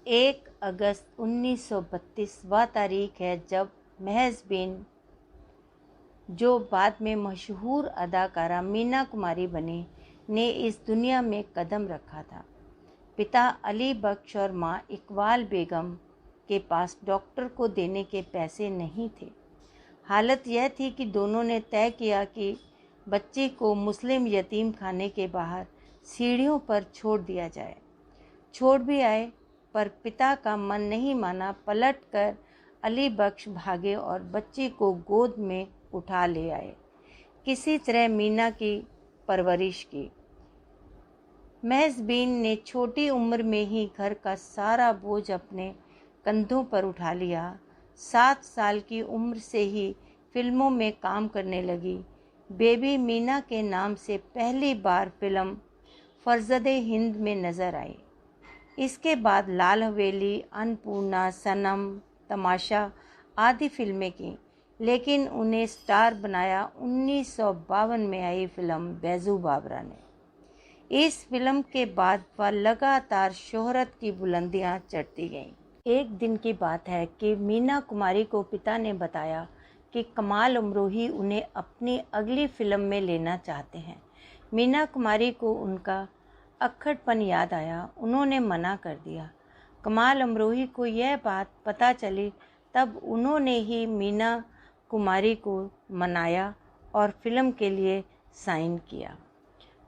1 अगस्त 1932 वह तारीख है जब महज बीन, जो बाद में मशहूर अदाकारा मीना कुमारी बनी, ने इस दुनिया में कदम रखा था। पिता अली बख्श और माँ इकबाल बेगम के पास डॉक्टर को देने के पैसे नहीं थे। हालत यह थी कि दोनों ने तय किया कि बच्ची को मुस्लिम यतीम खाने के बाहर सीढ़ियों पर छोड़ दिया जाए। छोड़ भी आए, पर पिता का मन नहीं माना। पलटकर अली बख्श भागे और बच्ची को गोद में उठा ले आए। किसी तरह मीना की परवरिश की। महज़बीन ने छोटी उम्र में ही घर का सारा बोझ अपने कंधों पर उठा लिया। 7 साल की उम्र से ही फिल्मों में काम करने लगी। बेबी मीना के नाम से पहली बार फिल्म फरज़द हिंद में नज़र आई। इसके बाद लाल हवेली, अन्नपूर्णा, सनम, तमाशा आदि फिल्में की, लेकिन उन्हें स्टार बनाया 1952 में आई फिल्म बैजू बावरा ने। इस फिल्म के बाद वह लगातार शोहरत की बुलंदियां चढ़ती गईं। एक दिन की बात है कि मीना कुमारी को पिता ने बताया कि कमाल अमरोही उन्हें अपनी अगली फिल्म में लेना चाहते हैं। मीना कुमारी को उनका अक्खड़पन याद आया। उन्होंने मना कर दिया। कमाल अमरोही को यह बात पता चली, तब उन्होंने ही मीना कुमारी को मनाया और फिल्म के लिए साइन किया।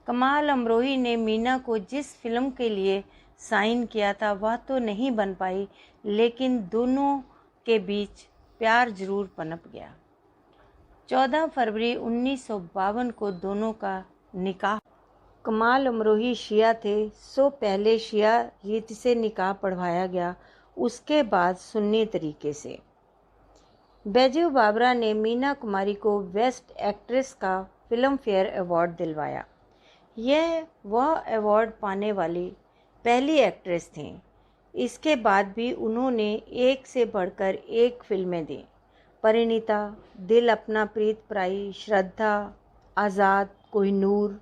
कमाल अमरोही ने मीना को जिस फिल्म के लिए साइन किया था वह तो नहीं बन पाई, लेकिन दोनों के बीच प्यार जरूर पनप गया। 14 फरवरी 1952 को दोनों का निकाह। कमाल अमरोही शिया थे, सो पहले शिया रीत से निकाह पढ़वाया गया, उसके बाद सुन्नी तरीके से। बैजू बावरा ने मीना कुमारी को बेस्ट एक्ट्रेस का फिल्म फेयर अवार्ड दिलवाया। यह वह अवार्ड पाने वाली पहली एक्ट्रेस थीं। इसके बाद भी उन्होंने एक से बढ़कर एक फिल्में दी। परिणीता, दिल अपना प्रीत पराई, श्रद्धा, आज़ाद, कोहिनूर।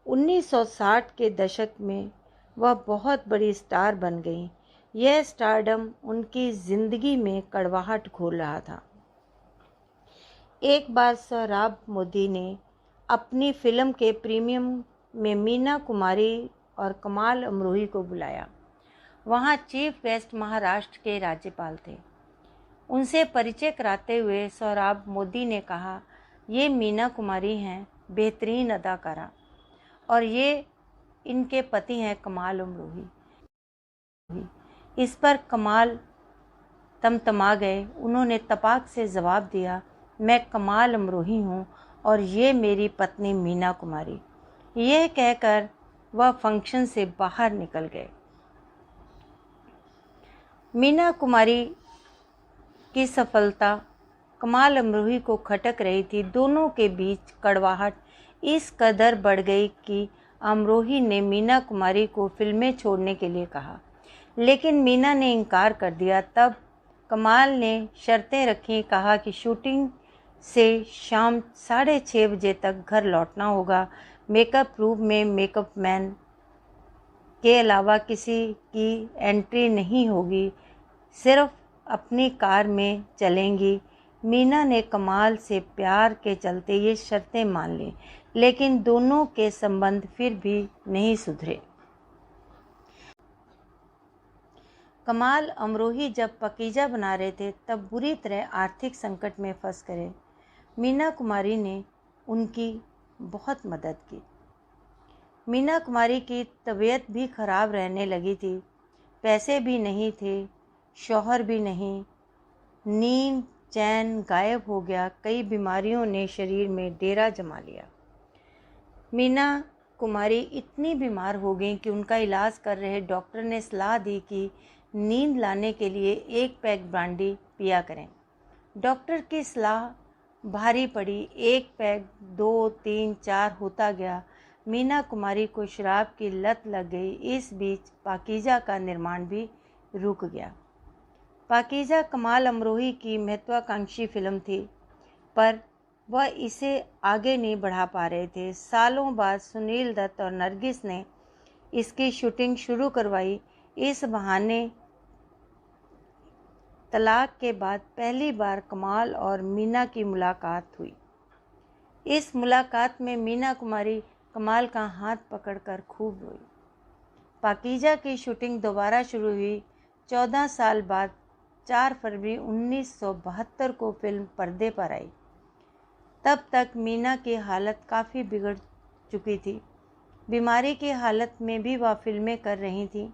1960 के दशक में वह बहुत बड़ी स्टार बन गईं। यह स्टारडम उनकी ज़िंदगी में कड़वाहट घोल रहा था। एक बार सोहराब मोदी ने अपनी फिल्म के प्रीमियम में मीना कुमारी और कमाल अमरोही को बुलाया। वहाँ चीफ गेस्ट महाराष्ट्र के राज्यपाल थे। उनसे परिचय कराते हुए सोहराब मोदी ने कहा, ये मीना कुमारी हैं, बेहतरीन अदाकारा, और ये इनके पति हैं कमाल अमरोही। इस पर कमाल तमतमा गए। उन्होंने तपाक से जवाब दिया, मैं कमाल अमरोही हूँ और ये मेरी पत्नी मीना कुमारी। यह कहकर वह फंक्शन से बाहर निकल गए। मीना कुमारी की सफलता कमाल अमरोही को खटक रही थी। दोनों के बीच कड़वाहट इस कदर बढ़ गई कि अमरोही ने मीना कुमारी को फिल्में छोड़ने के लिए कहा, लेकिन मीना ने इनकार कर दिया। तब कमाल ने शर्तें रखीं, कहा कि शूटिंग से शाम 6:30 बजे तक घर लौटना होगा। मेकअप रूम में मेकअप मैन के अलावा किसी की एंट्री नहीं होगी, सिर्फ अपनी कार में चलेंगी। मीना ने कमाल से प्यार के चलते ये शर्तें मान लीं, लेकिन दोनों के संबंध फिर भी नहीं सुधरे। कमाल अमरोही जब पाकीज़ा बना रहे थे, तब बुरी तरह आर्थिक संकट में फंस गए। मीना कुमारी ने उनकी बहुत मदद की। मीना कुमारी की तबीयत भी ख़राब रहने लगी थी। पैसे भी नहीं थे, शौहर भी नहीं। नींद चैन गायब हो गया। कई बीमारियों ने शरीर में डेरा जमा लिया। मीना कुमारी इतनी बीमार हो गई कि उनका इलाज कर रहे डॉक्टर ने सलाह दी कि नींद लाने के लिए 1 पैक ब्रांडी पिया करें। डॉक्टर की सलाह भारी पड़ी। 1 पैक 2, 3, 4 होता गया। मीना कुमारी को शराब की लत लग गई। इस बीच पाकीज़ा का निर्माण भी रुक गया। पाकीज़ा कमाल अमरोही की महत्वाकांक्षी फिल्म थी, पर वह इसे आगे नहीं बढ़ा पा रहे थे। सालों बाद सुनील दत्त और नरगिस ने इसकी शूटिंग शुरू करवाई। इस बहाने तलाक के बाद पहली बार कमाल और मीना की मुलाकात हुई। इस मुलाकात में मीना कुमारी कमाल का हाथ पकड़कर खूब रोई। पाकीज़ा की शूटिंग दोबारा शुरू हुई। 14 साल बाद 4 फरवरी 1972 को फिल्म पर्दे पर आई। तब तक मीना की हालत काफ़ी बिगड़ चुकी थी। बीमारी की हालत में भी वह फिल्में कर रही थी,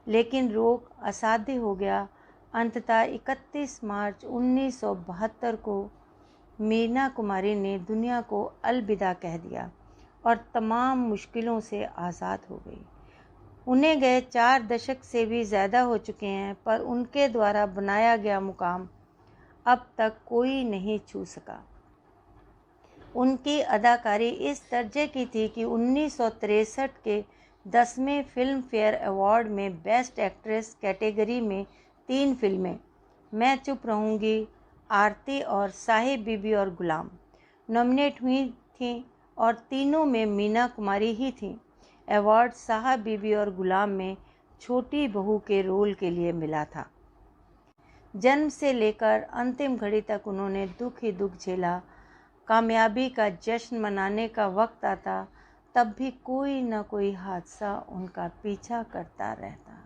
लेकिन रोग असाध्य हो गया। अंततः 31 मार्च 1972 को मीना कुमारी ने दुनिया को अलविदा कह दिया और तमाम मुश्किलों से आज़ाद हो गई। उन्हें गए 4 दशक से भी ज़्यादा हो चुके हैं, पर उनके द्वारा बनाया गया मुकाम अब तक कोई नहीं छू सका। उनकी अदाकारी इस दर्जे की थी कि 1963 के 10वें फिल्म फेयर अवार्ड में बेस्ट एक्ट्रेस कैटेगरी में 3 फिल्में मैं चुप रहूँगी, आरती और साहिब बीबी और गुलाम नॉमिनेट हुई थीं और तीनों में मीना कुमारी ही थीं। अवार्ड साहब बीबी और गुलाम में छोटी बहू के रोल के लिए मिला था। जन्म से लेकर अंतिम घड़ी तक उन्होंने दुख ही दुख झेला। कामयाबी का जश्न मनाने का वक्त आता तब भी कोई न कोई हादसा उनका पीछा करता रहता।